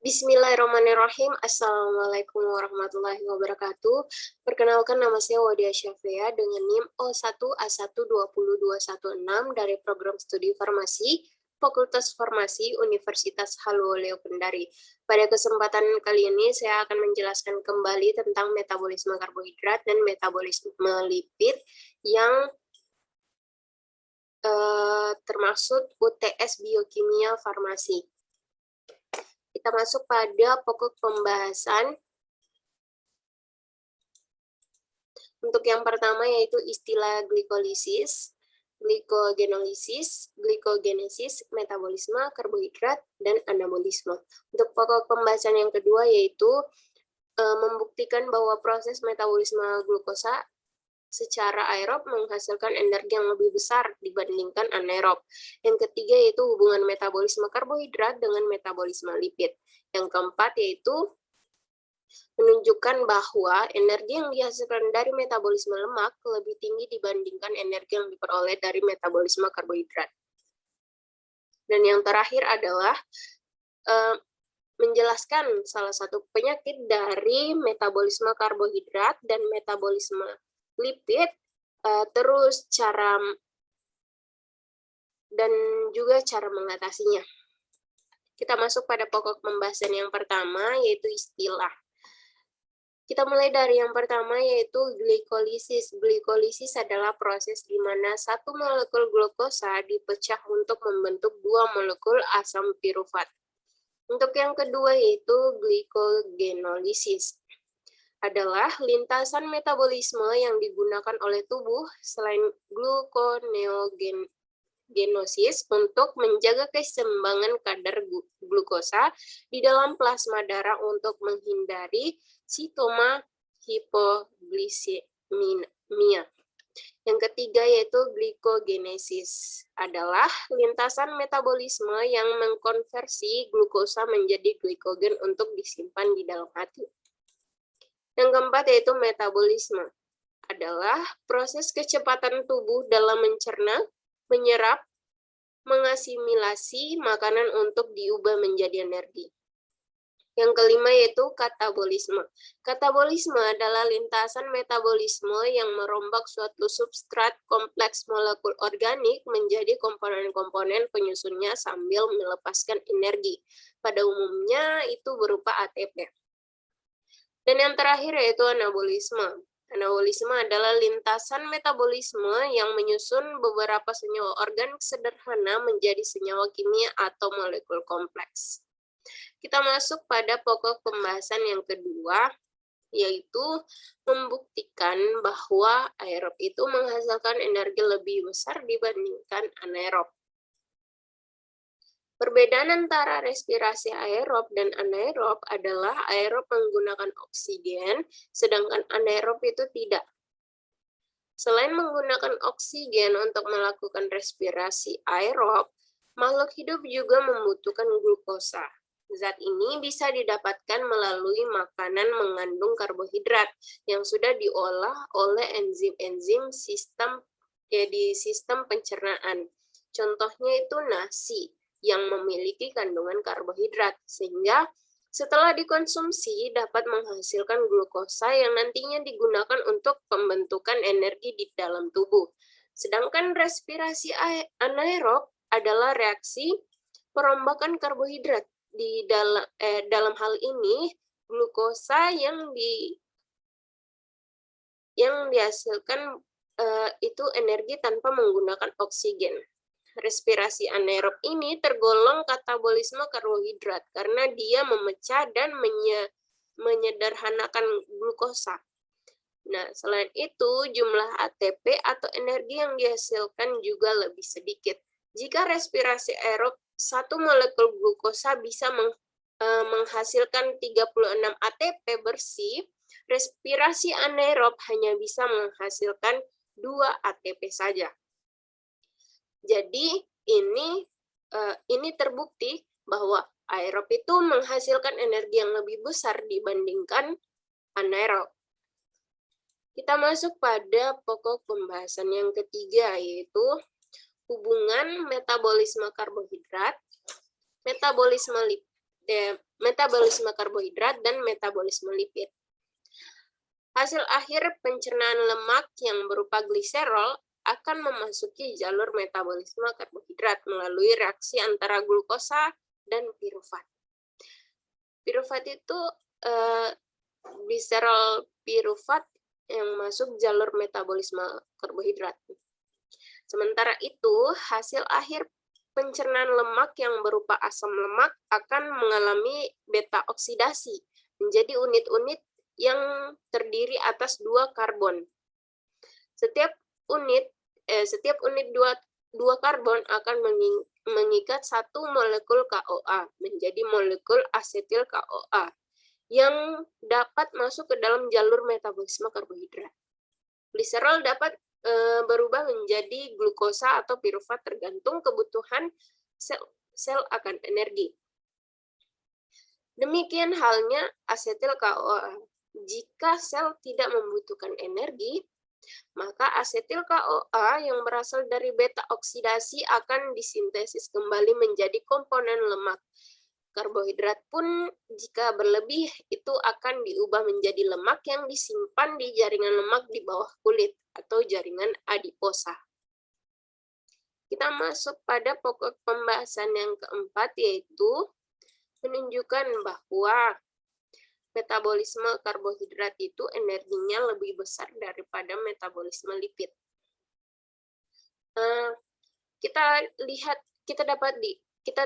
Bismillahirrahmanirrahim. Assalamualaikum warahmatullahi wabarakatuh. Perkenalkan, nama saya Wadia Syafia dengan NIM O1A1202116 dari Program Studi Farmasi, Fakultas Farmasi, Universitas Haluoleo Kendari. Pada kesempatan kali ini saya akan menjelaskan kembali tentang metabolisme karbohidrat dan metabolisme lipid yang termasuk UTS Biokimia Farmasi. Kita masuk pada pokok pembahasan. Untuk yang pertama yaitu istilah glikolisis, glikogenolisis, glikogenesis, metabolisme karbohidrat, dan anabolisme. Untuk pokok pembahasan yang kedua yaitu membuktikan bahwa proses metabolisme glukosa secara aerob menghasilkan energi yang lebih besar dibandingkan anaerob. Yang ketiga yaitu hubungan metabolisme karbohidrat dengan metabolisme lipid. Yang keempat yaitu menunjukkan bahwa energi yang dihasilkan dari metabolisme lemak lebih tinggi dibandingkan energi yang diperoleh dari metabolisme karbohidrat. Dan yang terakhir adalah menjelaskan salah satu penyakit dari metabolisme karbohidrat dan metabolisme lipid, terus cara dan juga cara mengatasinya. Kita masuk pada pokok pembahasan yang pertama, yaitu istilah. Kita mulai dari yang pertama, yaitu glikolisis. Glikolisis adalah proses di mana satu molekul glukosa dipecah untuk membentuk dua molekul asam pirufat. Untuk yang kedua, yaitu glikogenolisis. Adalah lintasan metabolisme yang digunakan oleh tubuh selain gluconeogenosis untuk menjaga keseimbangan kadar glukosa di dalam plasma darah untuk menghindari sitoma hipoglikemia. Yang ketiga yaitu glikogenesis adalah lintasan metabolisme yang mengkonversi glukosa menjadi glikogen untuk disimpan di dalam hati. Yang keempat yaitu metabolisme adalah proses kecepatan tubuh dalam mencerna, menyerap, mengasimilasi makanan untuk diubah menjadi energi. Yang kelima yaitu katabolisme. Katabolisme adalah lintasan metabolisme yang merombak suatu substrat kompleks molekul organik menjadi komponen-komponen penyusunnya sambil melepaskan energi. Pada umumnya itu berupa ATP. Dan yang terakhir yaitu anabolisme. Anabolisme adalah lintasan metabolisme yang menyusun beberapa senyawa organik sederhana menjadi senyawa kimia atau molekul kompleks. Kita masuk pada pokok pembahasan yang kedua, yaitu membuktikan bahwa aerob itu menghasilkan energi lebih besar dibandingkan anaerob. Perbedaan antara respirasi aerob dan anaerob adalah aerob menggunakan oksigen, sedangkan anaerob itu tidak. Selain menggunakan oksigen untuk melakukan respirasi aerob, makhluk hidup juga membutuhkan glukosa. Zat ini bisa didapatkan melalui makanan mengandung karbohidrat yang sudah diolah oleh enzim-enzim di sistem pencernaan. Contohnya itu nasi yang memiliki kandungan karbohidrat, sehingga setelah dikonsumsi dapat menghasilkan glukosa yang nantinya digunakan untuk pembentukan energi di dalam tubuh. Sedangkan respirasi anaerob adalah reaksi perombakan karbohidrat. Dalam hal ini, glukosa yang dihasilkan itu energi tanpa menggunakan oksigen. Respirasi anaerob ini tergolong katabolisme karbohidrat karena dia memecah dan menyederhanakan glukosa. Nah, selain itu, jumlah ATP atau energi yang dihasilkan juga lebih sedikit. Jika respirasi aerob, satu molekul glukosa bisa menghasilkan 36 ATP bersih, respirasi anaerob hanya bisa menghasilkan 2 ATP saja. Jadi ini terbukti bahwa aerob itu menghasilkan energi yang lebih besar dibandingkan anaerob. Kita masuk pada pokok pembahasan yang ketiga, yaitu hubungan metabolisme karbohidrat, metabolisme lipid, metabolisme karbohidrat dan metabolisme lipid. Hasil akhir pencernaan lemak yang berupa gliserol akan memasuki jalur metabolisme karbohidrat melalui reaksi antara glukosa dan pirufat. Pirufat itu gliserol pirufat yang masuk jalur metabolisme karbohidrat. Sementara itu, hasil akhir pencernaan lemak yang berupa asam lemak akan mengalami beta oksidasi menjadi unit-unit yang terdiri atas 2 karbon. Setiap unit dua karbon akan mengikat satu molekul KOA menjadi molekul asetil KOA yang dapat masuk ke dalam jalur metabolisme karbohidrat. Gliserol dapat berubah menjadi glukosa atau pirufat tergantung kebutuhan sel akan energi. Demikian halnya asetil KOA. Jika sel tidak membutuhkan energi, maka asetil KOA yang berasal dari beta oksidasi akan disintesis kembali menjadi komponen lemak. Karbohidrat pun jika berlebih itu akan diubah menjadi lemak yang disimpan di jaringan lemak di bawah kulit atau jaringan adiposa. Kita masuk pada pokok pembahasan yang keempat, yaitu menunjukkan bahwa metabolisme karbohidrat itu energinya lebih besar daripada metabolisme lipid. Kita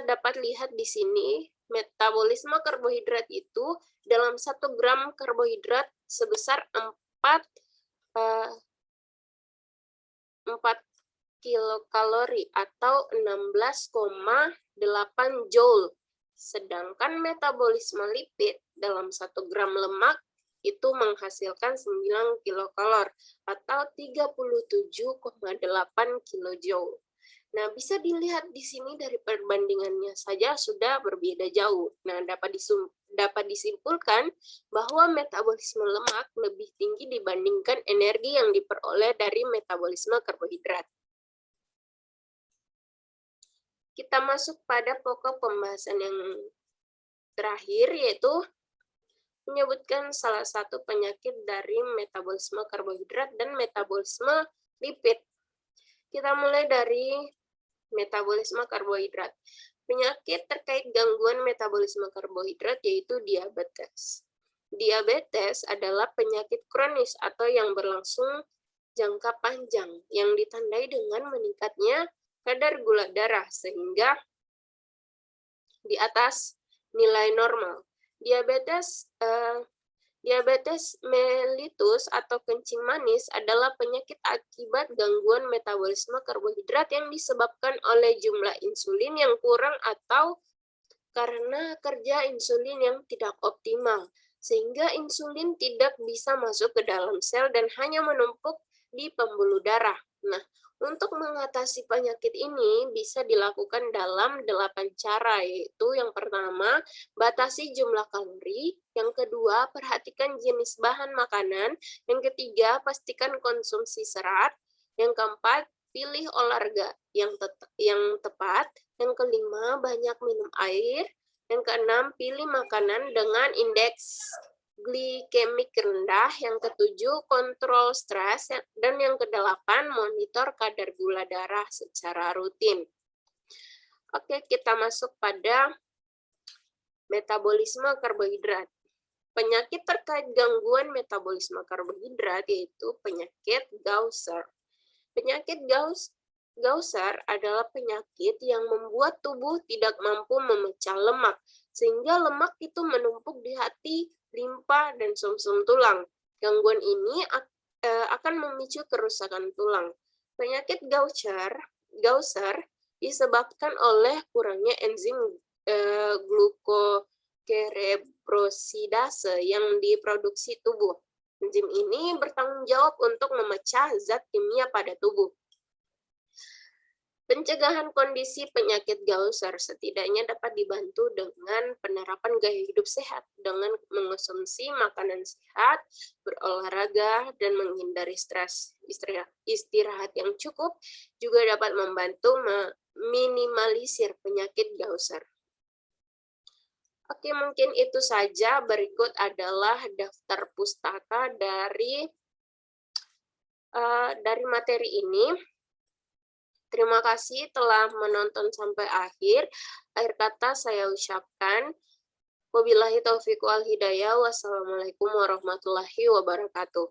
dapat lihat di sini metabolisme karbohidrat itu dalam 1 gram karbohidrat sebesar 4 kilokalori atau 16,8 joule. Sedangkan metabolisme lipid dalam 1 gram lemak itu menghasilkan 9 kilokalor atau 37,8 kilojoule. Nah, bisa dilihat di sini dari perbandingannya saja sudah berbeda jauh. Nah, dapat disimpulkan bahwa metabolisme lemak lebih tinggi dibandingkan energi yang diperoleh dari metabolisme karbohidrat. Kita masuk pada pokok pembahasan yang terakhir, yaitu menyebutkan salah satu penyakit dari metabolisme karbohidrat dan metabolisme lipid. Kita mulai dari metabolisme karbohidrat. Penyakit terkait gangguan metabolisme karbohidrat yaitu diabetes. Diabetes adalah penyakit kronis atau yang berlangsung jangka panjang yang ditandai dengan meningkatnya kadar gula darah sehingga di atas nilai normal. Diabetes mellitus atau kencing manis adalah penyakit akibat gangguan metabolisme karbohidrat yang disebabkan oleh jumlah insulin yang kurang atau karena kerja insulin yang tidak optimal, sehingga insulin tidak bisa masuk ke dalam sel dan hanya menumpuk di pembuluh darah. Nah, untuk mengatasi penyakit ini bisa dilakukan dalam 8 cara, yaitu yang pertama, batasi jumlah kalori, yang kedua, perhatikan jenis bahan makanan, yang ketiga, pastikan konsumsi serat, yang keempat, pilih olahraga yang tepat, yang kelima, banyak minum air, yang keenam, pilih makanan dengan indeks glikemik rendah, yang ketujuh kontrol stres, dan yang kedelapan monitor kadar gula darah secara rutin. Oke, kita masuk pada metabolisme karbohidrat. Penyakit terkait gangguan metabolisme karbohidrat yaitu penyakit Gaucher. Penyakit Gaucher adalah penyakit yang membuat tubuh tidak mampu memecah lemak, sehingga lemak itu menumpuk di hati, limpa, dan sumsum tulang. Gangguan ini akan memicu kerusakan tulang. Penyakit Gaucher disebabkan oleh kurangnya enzim glukocerebrosidase yang diproduksi tubuh. Enzim ini bertanggung jawab untuk memecah zat kimia pada tubuh. Pencegahan kondisi penyakit Gaucher setidaknya dapat dibantu dengan penerapan gaya hidup sehat, dengan mengonsumsi makanan sehat, berolahraga, dan menghindari stres. Istirahat yang cukup juga dapat membantu meminimalisir penyakit Gaucher. Oke, mungkin itu saja. Berikut adalah daftar pustaka dari materi ini. Terima kasih telah menonton sampai akhir. Akhir kata saya ucapkan, wabillahi taufiq wal hidayah. Wassalamualaikum warahmatullahi wabarakatuh.